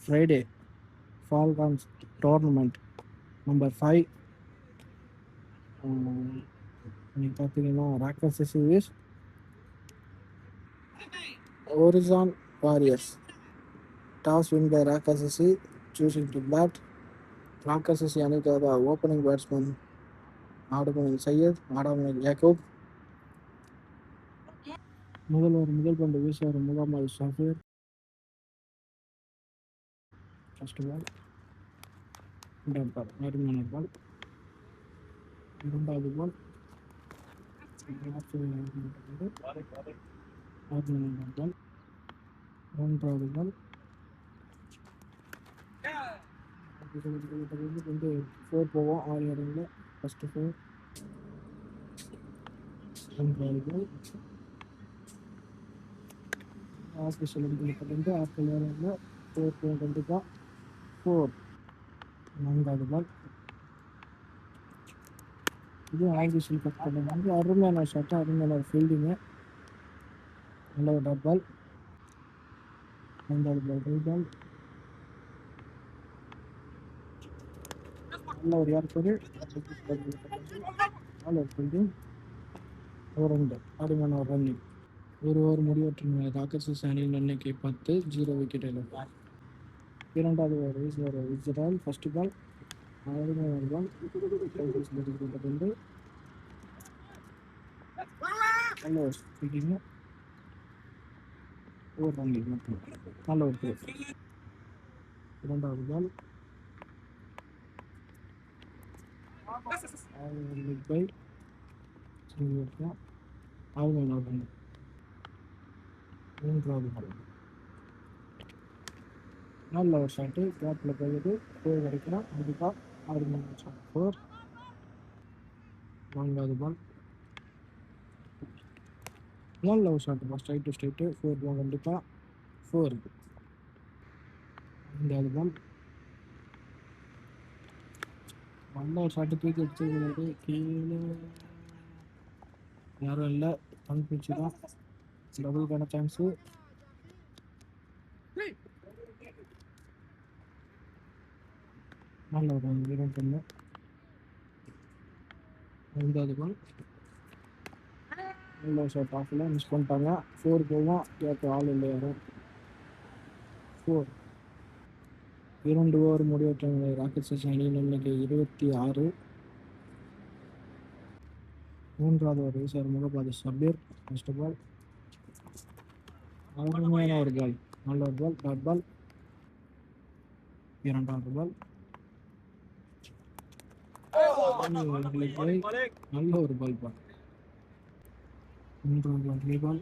Friday ஃபால்கான்ஸ் tournament number 5. இன்னைக்கு பார்த்தீங்கன்னா Rockers is Horizon Warriors. Toss win by Rakasasi, choosing to bat. Rakasasi அணிக்காக opening batsman ஆடுமன் சையத், ஆடாமன் யாக்கூப். முதல் பந்து வீசுவார் Mohammed Shafeer. First ball dot ball, அருமையான பால். இரண்டாவது பால் அருமையான பால். மூன்றாவது பால் வந்து 4 போவோம் 6 இடங்கள்ல. ஃபர்ஸ்ட் 4. மூன்றாவது பால் ஆஃபீஸில் வந்து ஆட்கள் நேரங்களில் 4 போவோம் கண்டிப்பாக. 4. நான்காவது பால் இது ஆஃபீஸில் கட் பண்ணும்போது அருமையான ஷாட்டு, அருமையான ஃபீல்டிங்கு, நல்ல ஒரு டாட் பால். 5வது பால் ரைட் பால், நல்ல ஒரு ஏற்பது, நல்ல ஒரு ஃபீல்டிங், ஒரு 2 அருமையான ஒரு ரன்னிங். ஒரு ஓவர் முடிவற்ற ராக்கர்ஸ் அணியின் எண்ணிக்கை 10, 0 விக்கெட் இழப்பு. இரண்டாவது ஓவர் வீசுவார் இஸ்ராயல். ஃபர்ஸ்ட் பால் அருமையான பால், வந்து நல்ல ஒரு ஃபீல்டிங்கு, ஒரு ரன்னிங் மட்டும், நல்ல ஒரு பேஸ். இரண்டாவது பால் பிக் பை அருமையான ஒரு ரன். மூன்றாவது பால் நல்ல ஒரு ஷாட்டு, கேப்பில் போகுது, போய் வரைக்கும் கண்டிப்பாக அருமையான ஷாட். 4. நான்காவது பால் நல்ல ஒரு ஷாட்டுப்பா, ஸ்ட்ரைட் டு ஸ்ட்ரைட்டு, 4 போகும் கண்டிப்பாக. 4. ஐந்தாவது பால் நல்ல ஒரு ஷாட்டு, தூக்கி அடிச்சது கீழே யாரும் இல்லை, பன் பிச்சு தான், டபுளுக்கான சான்ஸு. நல்ல ஒரு 2 ஐந்தாவது பால் நல்ல ஷாட், ஆஃபில் மிஸ் பண்ணிட்டாங்க. 4 போவோம், கேட்க ஆள் இல்லை யாரும். 4. 2 ஓவர் முடிவற்ற ராக்கெட்ஸ் அணியின் எண்ணிக்கை 26. மூன்றாவது ஓவர் வீசார் முகமது ஷபீர். ஃபர்ஸ்ட் பால் அருமையான ஒரு பால், நல்ல ஒரு பால், டாட் பால். இரண்டாவது பால் நல்ல ஒரு பால் பால். மூன்றாவது பால் ரீ பால்,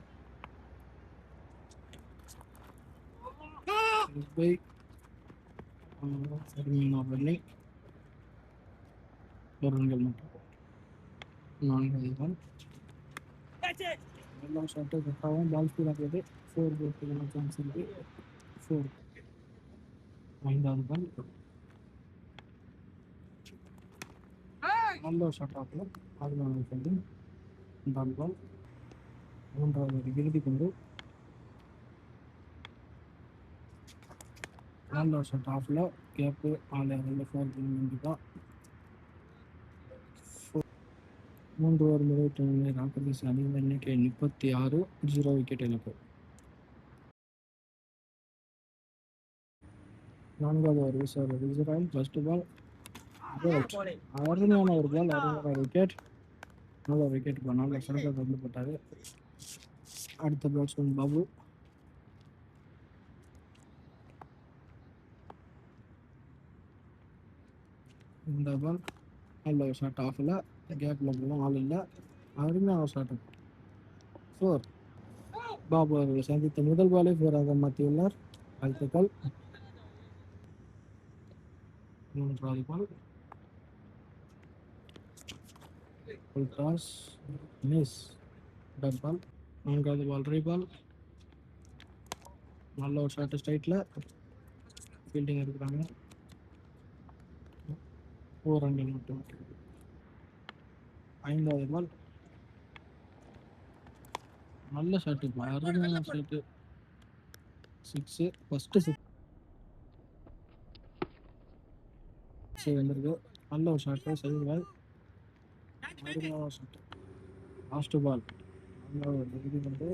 அருமையான ரன்னிங், ஒரு ரன்கள் மட்டும். நான்காவது பால் நல்ல ஷாட்டு, கட்டாகவும் பால் ஸ்பீட் ஆகுது, 4 போகிறதுக்கான சான்ஸ் இருக்கு. 4. ஐந்தாவது பால் நல்ல ஷாட் ஆகல, அதுதான் ஃபீல்டிங், டாட் பால். மூன்றாவது இறுதி பந்து நல்ல ஷாட், ஆஃபில் கேப்பு, ஆள் 4 கண்டிப்பாக. 3 ஓவர் முடிவற்ற ராக்கர்ஸ் அணியின் எண்ணிக்கை 36, 0 விக்கெட் இழப்பு. நான்காவது ஓவர் வீசுவார் இஸ்ராயல். ஃபர்ஸ்ட் பால் அருமையான ஒரு பால், அருமையான ஒரு விக்கெட், நல்ல ஒரு விக்கெட் பால், நல்ல சிறப்பாக வந்து போட்டார். அடுத்த பேட்ஸ்மேன் பாபு. இந்த பால் நல்ல ஒரு ஷாட், ஆஃபில் கேப்பில் போகலாம், ஆள் இல்லை, அருமையான ஒரு ஷாட்டு. 4. பாபு அவர்கள் சந்தித்த முதல் பாலே 4 மாற்றியுள்ளார். வாழ்த்துக்கள். மூன்றாவது பால் டாஸ் மிஸ், டாட் பால். நான்காவது பால் ரீ பால், நல்ல ஒரு ஷாட்டு, ஸ்ட்ரைட்டில் ஃபீல்டிங் இருக்கிறாங்க, 4 ரன்கள் மட்டும். ஐந்தாவது பால் நல்ல ஷாட்டு, அருமையான ஷாட்டு, 6. ஃபர்ஸ்ட் 6. சிக்ஸ் வந்திருக்கு. நல்ல ஒரு ஷாட்டு சைடில் அருமையான ஷாட்டு. லாஸ்ட் பால் நல்ல ஒரு இது வந்து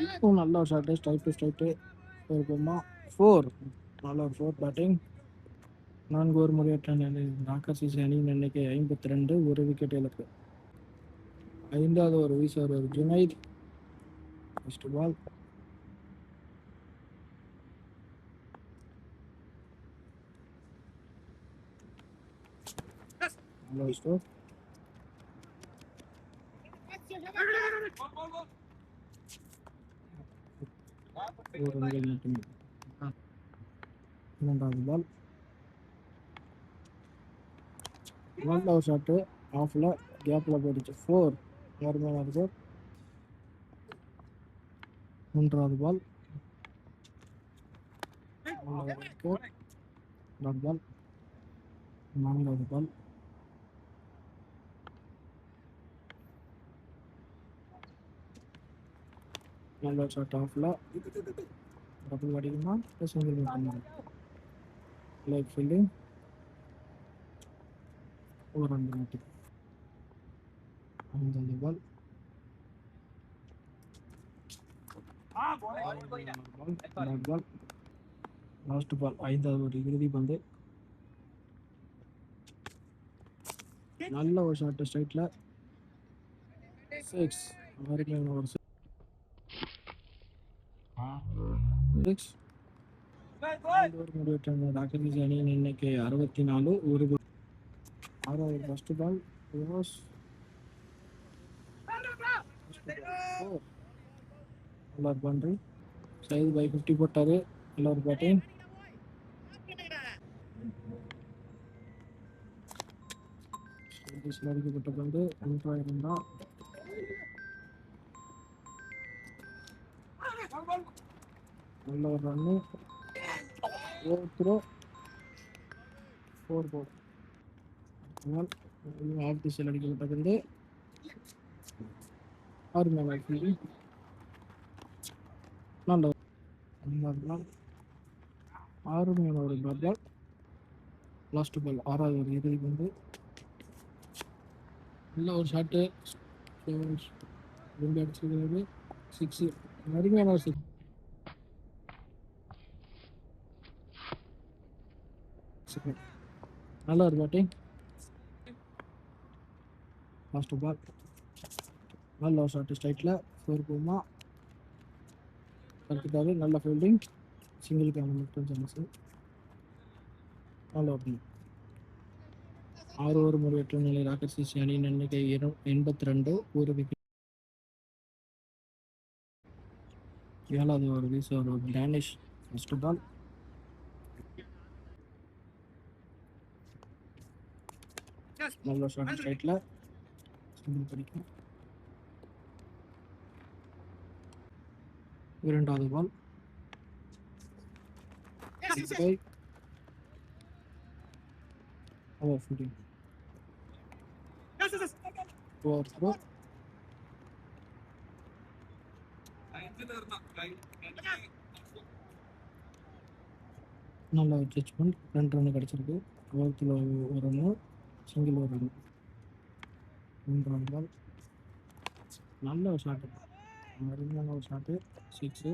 இப்பவும் நல்ல ஒரு ஷாட்டு ஸ்ட்ரைட்டு இருக்குமா 4 நல்ல ஒரு 4 பேட்டிங். 4 ஓவர் முடிவற்ற நிலையில் ராக்கர்ஸ் அணியின் எண்ணிக்கை 52 ஒரு விக்கெட் இழப்பு. 5வது ஓவர் வீசுவார் ஜுனைத். ஃபர்ஸ்ட் பால் நல்ல ஒரு ஸ்டோக். ஒரு ரன்கள் மட்டுமே. 2வது பால் நல்ல ஒரு ஷாட்டு ஆஃபில் கேப்பில் போயிடுச்சு 4 அருமையாக இருக்கு. 3வது பால் 4வது பால் 4வது பால் நல்ல ஒரு ஷாட் ஆஃபில் டபுள் அடிக்குமா சிங்கிள் மட்டும் லைக் ஃபீல்டிங் ஒரு ரன் மட்டும். 5வது பால் பால் லாஸ்ட் பால் 5வது ஒரு இறுதி பந்து. நல்ல ஒரு ஷாட் ஸ்ட்ரைட்ல 6 அருமையான ஒரு 6 முடிவற்ற ராக்கர்ஸ் அணியின் எண்ணிக்கை 64 ஒரு 6வது ஃபர்ஸ்ட் பால் நல்ல ஒரு பவுண்டரி சைது பை 50 போட்டாரு. நல்ல ஒரு பேட்டிங். அடிக்கப்பட்ட பந்து இருந்தால் நல்ல ஒரு ரன்னு 4 போல் ஆஃப் தி சைல் அடிக்கப்பட்ட பந்து அருமையான ஃபீல்டிங். நல்ல 6மையான ஒரு பால் லாஸ்ட் பால் 6வது ஒரு இறுதி பந்து. நல்ல ஒரு ஷாட்டு ரெண்டு அடிச்சிருக்கிறது 6 அருமையான ஒரு 6. நல்ல ஒரு பேட்டிங். லாஸ்ட் பால் நல்ல ஒரு ஷாட்டு ஸ்ட்ரைட்டில் 4 போகுமா கற்றுக்காரு. நல்ல ஃபீல்டிங் சிங்கிளுக்கான மட்டும் சான்ஸு. நல்ல ஓப்பனிங். 6 ஓவர் முடிவற்ற நிலை ராக்கர்ஸ் அணியின் எண்ணிக்கை 82 ஒரு விக்கெட். 7வது ஓவர் வீசுவார் டேனிஷ். ஃபர்ஸ்ட் பால் நல்ல ஷாட் ஸ்ட்ரைட்டில் சிங்கிள் படிக்கும். 2வது ball over fielding over throw. நல்ல ஒரு ஜட்ஜ்மெண்ட் 2 ரன் கிடச்சிருக்கு. ஓவரத்தில் ஒரு ரன்னு சிங்கிள் ஒரு ரன். 3வது பால் நல்ல ஒரு ஷாட்டு அருமையான ஒரு ஷாட்டு 6.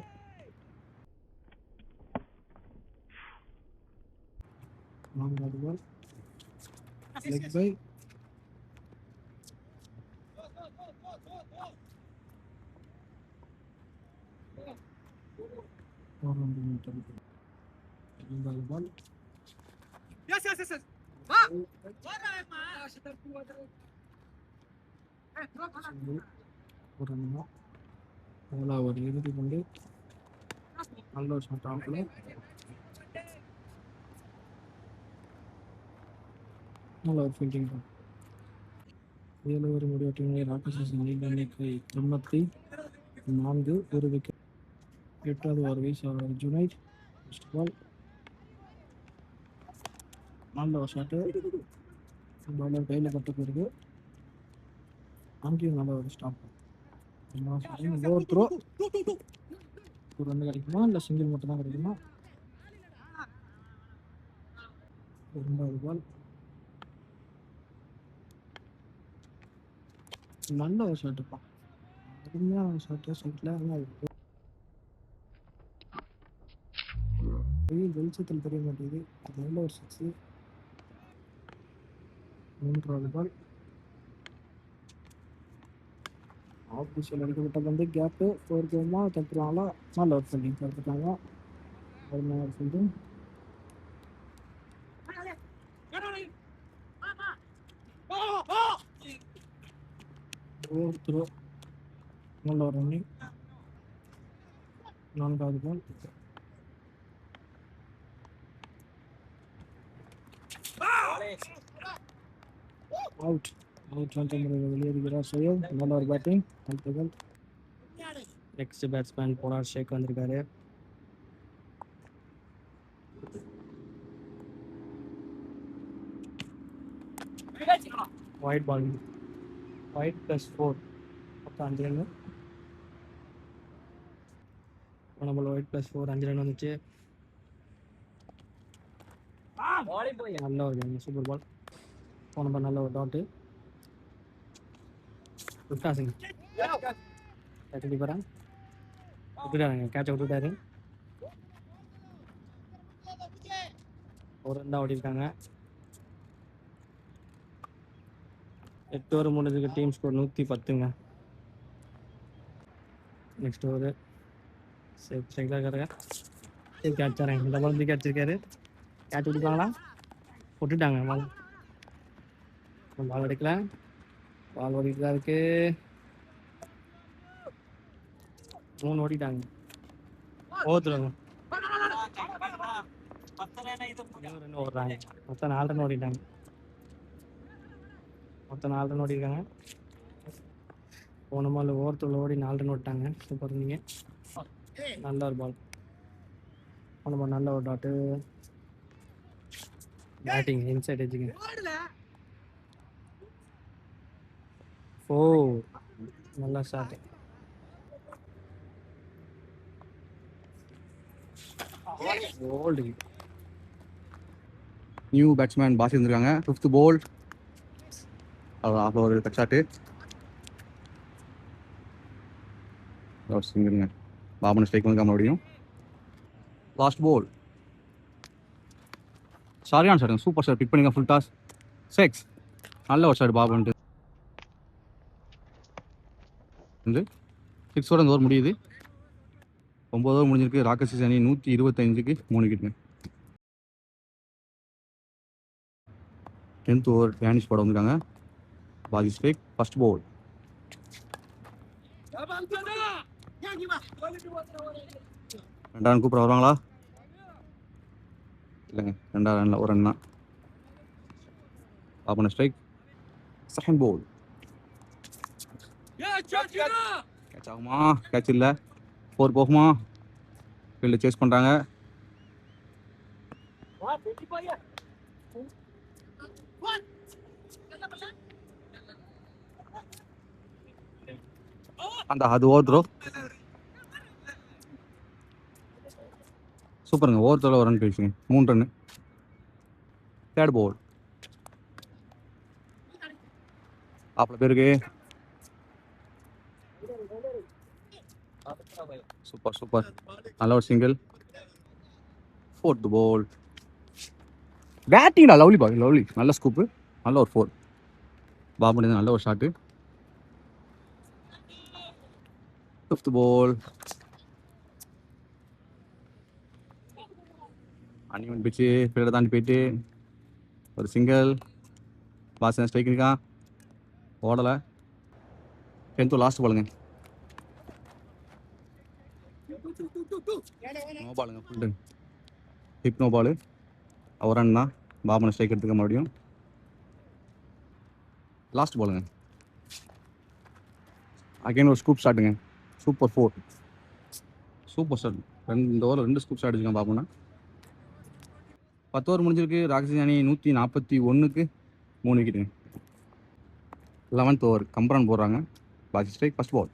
4வது பால் லெக் பை ஒரு ரன் மீட்டர். 5வது பால் ஒரு ரன். 7வது ஒரு இறுதி பந்து நல்ல ஒரு ஷாட் ஆஃபில் நல்ல ஒரு ஃபீல்டிங். 7 ஓவர் முடிவற்ற நிலை ராக்கர்ஸ் அணியின் எண்ணிக்கை 94 ஒரு விக்கெட். 8வது ஓவர் வீசுவார் ஜுனைத். ஃபர்ஸ்ட் பால் நல்ல ஒரு ஷாட்டு பாலர் கையில் பட்டு போயிருக்கு. அங்கேயும் நல்ல ஒரு ஸ்டாப். ஓவர் த்ரோ ஒரு ரன் கிடைக்குமா இல்லை சிங்கிள் மட்டும் தான் கிடைக்குமா? இரண்டாவது பால் நல்ல ஒரு ஷாட்டுப்பா, அருமையான ஷாட்டு. ஷாட்டில் ஆனால் வெளிச்சத்தில் தெரிய மாட்டேங்குது. அது நல்ல ஒரு சிக்ஸு. மூன்றாவது பால் ஆஃபீஸில் அடிக்கப்பட்ட வந்து கேப்பு 4 கேமா தட்டுறாங்களா? நல்ல ஒரு ஃபீல்டிங் தடுத்துட்டாங்க. அருமையான ஒரு ஃபீல்டிங். ஓவர் த்ரோ, நல்ல ஒரு ரன்னிங். நான்காவது பால் அவுட். அவுட் என்ற முறையில் வெளியேறுகிறார் சோயப். நல்ல ஒரு பேட்டிங். வாழ்த்துக்கள். நெக்ஸ்ட் பேட்ஸ்மேன் போனார் ஷேக் வந்திருக்காரு. ஒயிட் பால், ஒயிட் +4 மொத்தம் 5 ரன். நம்மள ஒயிட் +4 5 ரன் வந்துச்சு. நல்ல ஒரு சூப்பர் பால். போன பால் நல்ல ஒரு டாட்டு. விட்டாசிங் கேட்ச் அடிப்பாரன், விட்டுட்டாருங்க. கேட்சை விட்டுட்டாரு. ஒரு ரன் தான் ஓடிருக்காங்க. 8 ஓவர் முடிஞ்சிருக்கு. டீம் ஸ்கோர் 110ங்க. நெக்ஸ்ட் ஓவர் ஸ்ட்ரைக்காக இருக்காருங்க. கேட்ச் தரேன். இந்த பால் கேட்ச் இருக்காரு. கேட்ச் விட்டுப்பாங்களா? விட்டுட்டாங்க. பால் எடுக்கல. பால் ஓடிட்டு தான் இருக்கு. 3 ஓடிட்டாங்க. ஓடுறாங்க. 2 ரன் ஓடுறாங்க. மொத்தம் 4 ரன் ஓடிட்டாங்க. மொத்தம் 4 ரன் ஓடிருக்காங்க. போன பால் ஓவர்த்தில் ஓடி 4 ரன் ஓட்டாங்க. சூப்பர் நீங்க. நல்ல ஒரு பால். போன பால் நல்ல ஒரு டாட்டு. Batting inside எஜ்ஜுங்க. 4 நல்ல ஷாட். ஓல்டு நியூ பேட்ஸ்மேன் பாசி வந்திருக்காங்க. 5th பால் ஒரு கட் ஷாட்டு. சிங்கிருங்க. பாபன் ஸ்ட்ரைக் வந்து மறுபடியும். லாஸ்ட் பால் சரியான ஷாட்டுங்க. Super shot. பிக் பண்ணிங்க. Full toss 6. நல்ல ஒரு ஷாட் பாபன்ட்டு. 6ஓட இந்த ஓவர் முடியுது. 9 ஓவர் முடிஞ்சிருக்கு. ராக்கர்ஸ் அணி 125க்கு 3 விக்கெட்டுங்க. 10th ஓவர் டேனிஷ் போட வந்திருக்காங்க. பாதி ஸ்ட்ரைக். ஃபர்ஸ்ட் பால் ரெண்டாவது கூப்பிட வருவாங்களா? இல்லைங்க, 2வது ரன்ல ஒரு ரன் தான். பாபன ஸ்ட்ரைக். செகண்ட் பால் கேட்ச் ஆகுமா? கேட்ச் இல்லை. 4 போகுமா? ஃபீல்டு சேஸ் பண்ணுறாங்க. அது ஓவர் த்ரோ. சூப்பருங்க. ஓவர் த்ரோவில் ஒரு ரன் போயிடுச்சுங்க. 3 ரன்னு. தேர்ட் பால் அவ்வளோ பேருக்கு. Super super. நல்ல ஒரு சிங்கிள். 4th பால் பேட்டிங்டா. Lovely ball, lovely. நல்ல ஸ்கூப்பு. நல்ல ஒரு 4. பாபு நல்ல ஒரு ஷாட்டு. 5th பால் அனிமன் பிச்சு ஃபீல்டை தாண்டி போயிட்டு ஒரு சிங்கிள். பாஸ் ஸ்ட்ரைக் இருக்கான். ஓடலை. 10th லாஸ்ட் பாலுங்க. நோ பாலுங்க. ஃபுல் டன். ஹிப் நோ பாலு. ஒரு ரன் தான். பாபனை ஸ்ட்ரைக் எடுத்துக்க மறுபடியும். லாஸ்ட் பாலுங்க. அகைன் ஒரு ஸ்கூப் ஷாட்டுங்க. Super 4. Super shot. 2 over 2 scoop shot அடிச்சுங்க பாபுனா. 10 ஓவர் முடிஞ்சிருக்கு. ராக்கர்ஸ் அணி 141க்கு 3 விக்கெட்டுங்க. 11th ஓவர் கம்பரான் போடுறாங்க. பாசி ஸ்ட்ரைக். ஃபர்ஸ்ட் பால்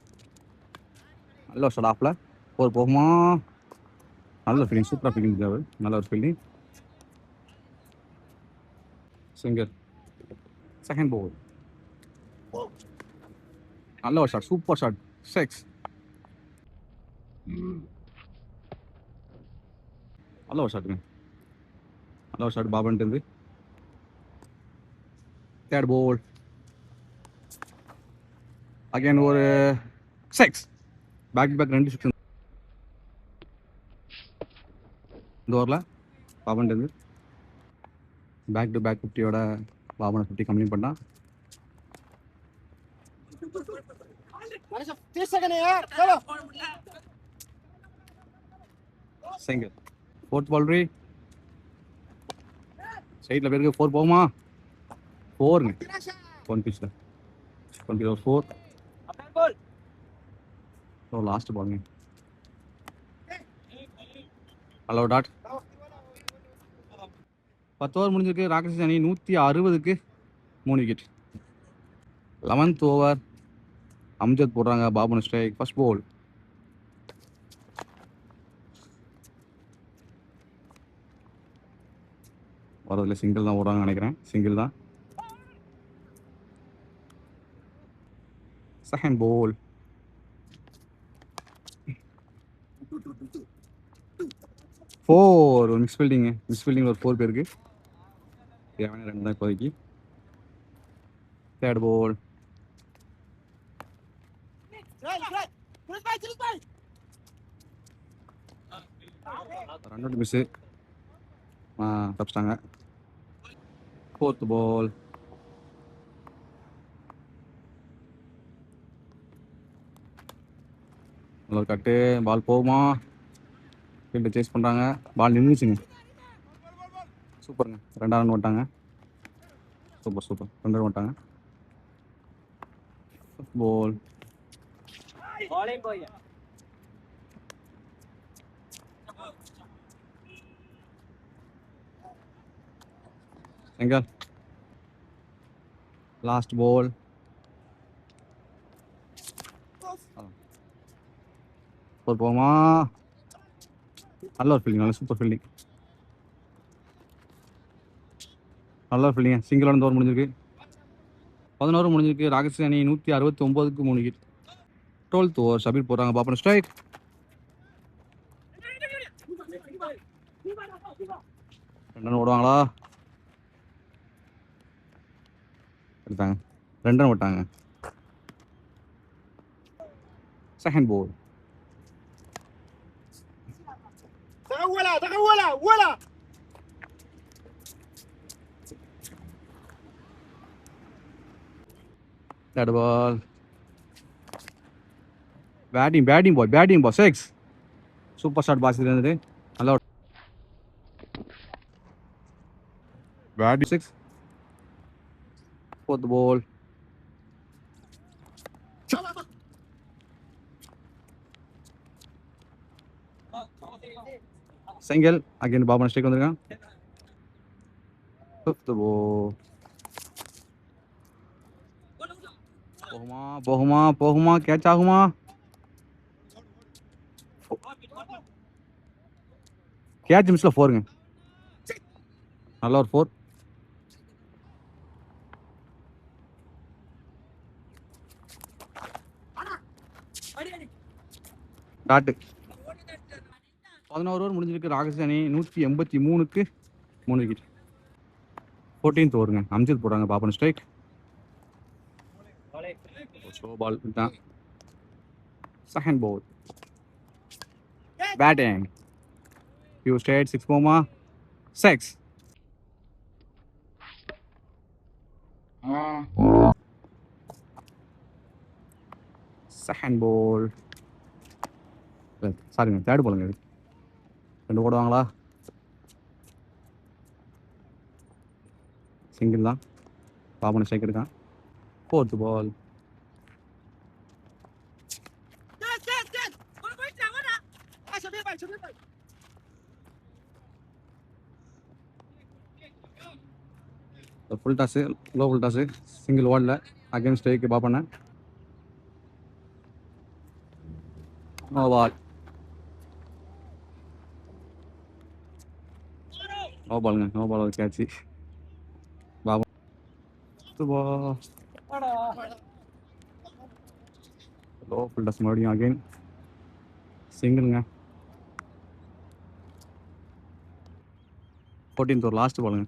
நல்ல ஒரு ஷாட். ஆஃபில் 4 போகுமா? நல்ல ஃபீல்டிங். சூப்பராக ஃபீல்டிங் தேவை. நல்ல ஒரு ஃபீல்டிங். சிங்கிள். Second ball. நல்ல ஒரு ஷாட், சூப்பர் ஷாட். 6. நல்ல ஒரு ஷாட்டுங்க. நல்ல ஒரு ஷாட் பாபன்ட்டு இருந்து. தேர்ட் பால். அகைன் ஒரு 6. பேக் டு பேக் 2 6 இந்த ஓவரில் பாபன்ட்டு இருந்து. பேக் டு பேக் 50யோட பாபனை 50 கம்ப்ளீட் பண்ணால். சிங்கிள். ஃபோர்த் பால் ரீ. சைடில் பேருக்கு 4 போகுமா? 4ங்க. 1 பிச்சில் 4. ஸோ லாஸ்ட் பாலுங்க. Hello dot. 10 ஓவர் முடிஞ்சிருக்கு. ராக்கர்ஸ் அணி 160க்கு 3 விக்கெட். 11th ஓவர் அம்ஜத் போடுறாங்க. பாபன் ஸ்ட்ரைக். First ball. வரதுல சிங்கிள் தான் ஓடுறாங்கன்னு நினைக்கிறேன். சிங்கிள் தான். Second ball. ஃபோர். ஒரு மிஸ் ஃபீல்டிங்கு. மிஸ் ஃபீல்டிங் ஒரு 4 பேருக்கு. தேவையான 2 தான் இப்போதைக்கு. Third ball. Run out miss. தப்பிச்சிட்டாங்க. Fourth ball. நல்ல ஒரு கட்டு. பால் போகுமா? ஃபீல்டை சேஸ் பண்ணுறாங்க. பால் நின்றுச்சுங்க. சூப்பருங்க. 2 ரன் வந்துட்டாங்க. சூப்பர் 2 ரன் வந்துட்டாங்க. First ball. எங்க லாஸ்ட் பால். போகுமா? நல்ல ஒரு ஃபீல்டிங். நல்ல சூப்பர் ஃபீல்டிங். நல்ல ஒரு ஃபீல்டிங். சிங்கிளோட இந்த ஓவர் முடிஞ்சிருக்கு. 11 முடிஞ்சிருக்கு. ராக்கர்ஸ் அணி 169க்கு 3 விக்கெட். 12th ஓவர் ஷபீர் போடுறாங்க. பாப்பன் ஸ்ட்ரைக். ரன் ஓடுவாங்களா? எடுத்தாங்க. 2 ரன் விட்டாங்க. Second ball. Third ball. Batting ball 6. Super shot boss இருந்தது. நல்லா batting 6. Fourth ball. Single. Again Baban strike வந்திருக்கான். Fifth ball. போகுமா? கேட்ச் ஆகுமா? கேட்ச் மிஸ்ல 4ங்க. நல்ல ஒரு 4. டாட்டு. 11 ஓவர் முடிஞ்சிருக்கு. ராக்கர்ஸ் அணி 183க்கு 3 விக்கெட். 14th ஓவருங்க. அம்ஜத் போடுறாங்க. பாபன் ஸ்ட்ரைக். ஸ்லோ பால் தான். Second ball. பேட்டிங். ஃபியூ ஸ்ட்ரைட் 6 போமா? 6. Second ball. சாரிங்க, தேர்ட் பாலுங்க. இது 2 ஓடுவாங்களா? சிங்கிள் தான். பாபன் ஸ்ட்ரைக் இருக்கான். Fourth ball. Full toss. Low full toss. Single ஓடல. அகைன் ஸ்ட்ரைக்கு பாப்பண்ண. No ball. நோ பாலுங்க. No ball. ஒரு கேட்சி. Baban fifth ball low full toss மறுபடியும் அகைன் சிங்கிளுங்க. 14th ஒரு லாஸ்ட் பாலுங்க.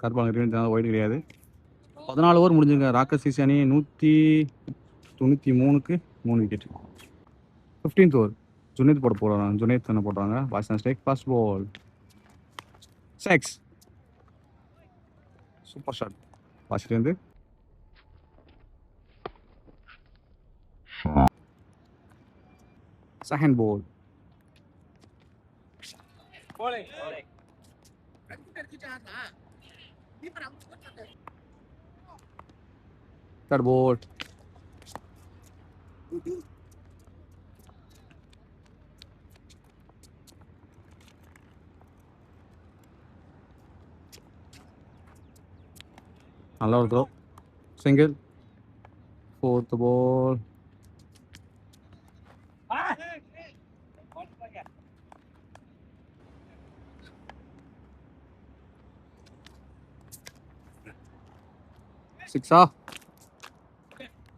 கர்பால் ஒயிட் கிடையாது. 14 ஓவர் முடிஞ்சுங்க. ராக்கஸ் சிசி அணி 193க்கு 3 விக்கெட். 15th ஓவர் ஜுனைத் போட போகிறாங்க. ஜுனைத் என்ன போடுறாங்க? பாய்ஸ் ஸ்டேக் ஃபர்ஸ்ட் பால் 6 சூப்பர் ஷாட் வாசிலேருந்து. செகண்ட் பால் third ball நல்லா ஒரு த்ரோ சிங்கிள். 4th ball சிக்ஸா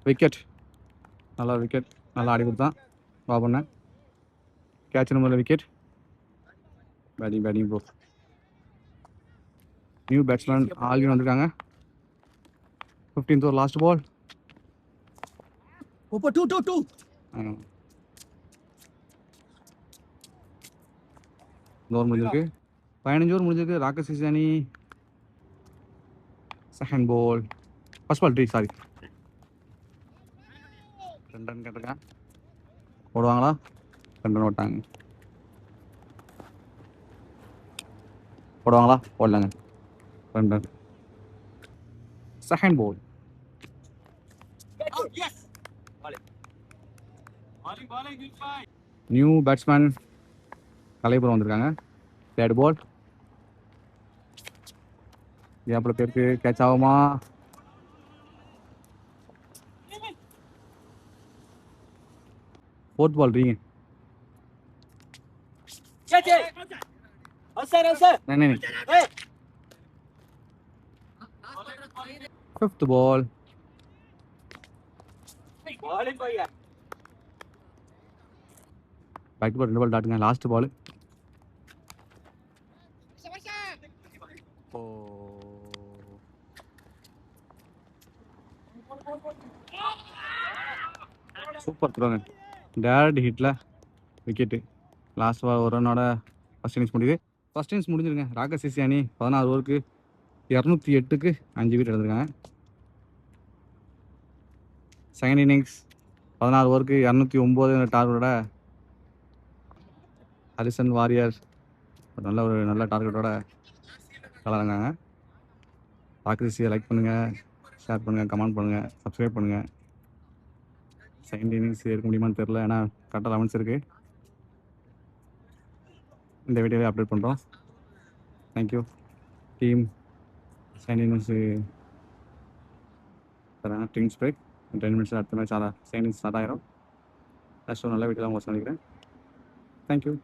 விக்கெட். நல்லா விக்கெட் நல்லா ஆடி கொடுத்தான் பாபண்ண. கேட்ச் நம்பரில் விக்கெட். Batting bro. New batsman Alvin வந்திருக்காங்க. 15th over last ball. ஓப்பா 2 ஓவர் முடிஞ்சிருக்கு. 15 ஓவர் முடிஞ்சிருக்கு. ராக்கஸ் சிசி அணி second ball first ball 3 sorry 2 run கேட்டிருக்கேன். போடுவாங்களா? 2 ரன் ஓட்டாங்க. போடுவாங்களா? போடலாங்க. 2 run. Second ball new batsman கலைபுரம் வந்திருக்காங்க. தேர்ட் பால் கேப்ல பேருக்கு கேட்ச் ஆகுமா? ஃபோர்த் பால் ரீங்க. Fifth ball back to ball 2 ball டாட்டுங்க. லாஸ்ட் பால் சூப்பர் த்ரோங்க. டேரக்ட் ஹிட்டில் விக்கெட்டு. லாஸ்ட் ஒரு ரன்னோட ஃபஸ்ட் இன்னிங்ஸ் முடியுது. ஃபஸ்ட் இன்னிங்ஸ் முடிஞ்சிருங்க. ராக்கஸ் சிசி அணி 16 ஓவருக்கு 208க்கு 5 விக்கெட் எடுத்திருக்காங்க. செகண்ட் இன்னிங்ஸ் 16 ஓவருக்கு 209 டார்கெட்டோட ஹரிசன் வாரியர் நல்ல டார்கெட்டோட கலந்துருக்காங்க. ராக்கஸ் சிசியை லைக் பண்ணுங்கள், ஷேர் பண்ணுங்கள், கமெண்ட் பண்ணுங்கள், சப்ஸ்கிரைப் பண்ணுங்கள். செகண்ட் இன்னிங்ஸ் இருக்க முடியுமான்னு தெரில, ஏன்னா கரெக்டாக 11 இருக்குது. இந்த வீடியோவை அப்டேட் பண்ணுறோம். Thank you team. செகண்ட் இன்னிங்ஸு தரேன். ட்ரிங்க்ஸ் பிரேக் 10 மினிட்ஸ் அடுத்த மேட்ச் செகண்ட் இன்னிங்ஸ் ஸ்டார்ட் ஆகிடும். நெக்ஸ்ட் நல்ல வீடியோவில் உங்களை சந்திக்கிறேன். தேங்க்யூ.